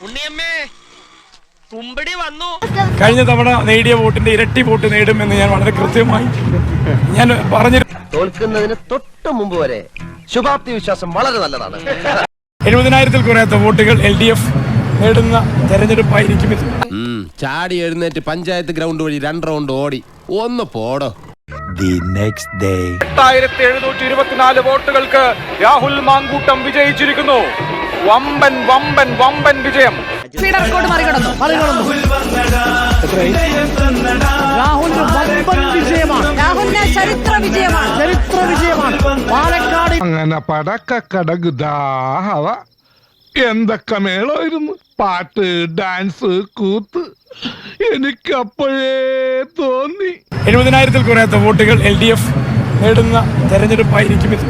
ഉണ്ണിയമ്മേ കുമ്പടി വന്നു. കഴിഞ്ഞ തവണ നേടിയ വോട്ടിന്റെ ഇരട്ടി വോട്ട് നേടുമെന്ന് ഞാൻ വളരെ കൃത്യമായി ഞാൻ പറഞ്ഞിരുന്നു. തോൽക്കുന്നതിന് തൊട്ട് മുമ്പ് വരെ ശുഭാപ്തി വിശ്വാസം വളരെ നല്ലതാണ്. 70,000-ൽ കുറയാത്ത വോട്ടുകൾ LDF നേടുന്ന തെരഞ്ഞെടുപ്പായിരിക്കും ഇത്. ചാടി എഴുന്നേറ്റ് പഞ്ചായത്ത് ഗ്രൗണ്ട് വഴി 2 റൗണ്ട് ഓടി ഒന്ന് പോടോ. 8,724 വോട്ടുകൾക്ക് രാഹുൽ മാങ്കൂട്ടം വിജയിച്ചിരിക്കുന്നു. വമ്പൻ വമ്പൻ വമ്പൻ വിജയം. അങ്ങനെ പടക്കടകുദാഹവ എന്തൊക്കെ മേളമായിരുന്നു. പാട്ട്, ഡാൻസ്, കൂത്ത്. എനിക്കപ്പോഴേ തോന്നി 70,000-ൽ കുറയാത്ത വോട്ടുകൾ LDF നേടുന്ന തെരഞ്ഞെടുപ്പായിരിക്കും ഇത്.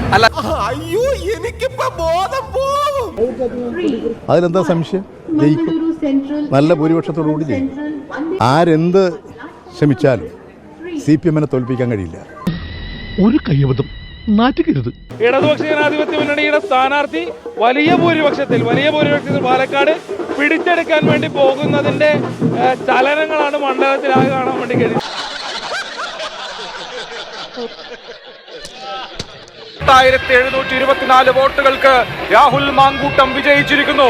അയ്യോ എനിക്കിപ്പോ ബോധം പോകും. അതിലെന്താ സംശയം? ജയിക്കും. നല്ല ഭൂരിപക്ഷത്തോടുകൂടി ജയിക്കും. ആരെന്ത് ശ്രമിച്ചാലും CPM-നെ തോൽപ്പിക്കാൻ കഴിയില്ല. ഒരു കയ്യബദ്ധം നാറ്റുകരുത്. ഇടതുപക്ഷ ജനാധിപത്യ മുന്നണിയുടെ സ്ഥാനാർത്ഥി വലിയ ഭൂരിപക്ഷത്തിൽ പാലക്കാട് പിടിച്ചെടുക്കാൻ വേണ്ടി പോകുന്നതിന്റെ ചലനങ്ങളാണ് മണ്ഡലത്തിലാകെ കാണാൻ വേണ്ടി കഴിയുന്നത്. 8,724 വോട്ടുകൾക്ക് രാഹുൽ മാങ്കൂട്ടം വിജയിച്ചിരിക്കുന്നു.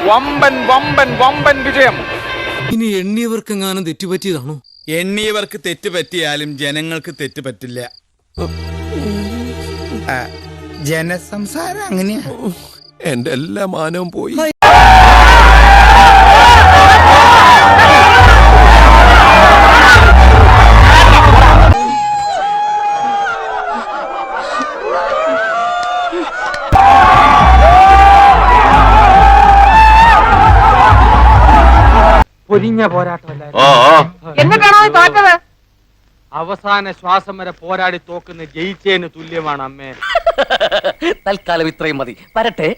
വമ്പൻ വമ്പൻ വമ്പൻ വിജയം. ഇനി എണ്ണിയവർക്കെങ്ങാനും തെറ്റുപറ്റിയതാണോ? എണ്ണിയവർക്ക് തെറ്റുപറ്റിയാലും ജനങ്ങൾക്ക് തെറ്റുപറ്റില്ല. ജനസംസാരം അങ്ങനെയാ. എന്റെ എല്ലാ മാനവും പോയി. പൊരിഞ്ഞ പോരാട്ടമല്ലായിരുന്നു. അവസാന ശ്വാസം വരെ പോരാടി തോക്കുന്ന ജയിച്ചേന് തുല്യമാണ് അമ്മേ. തൽക്കാലം ഇത്രയും മതി. വരട്ടെ.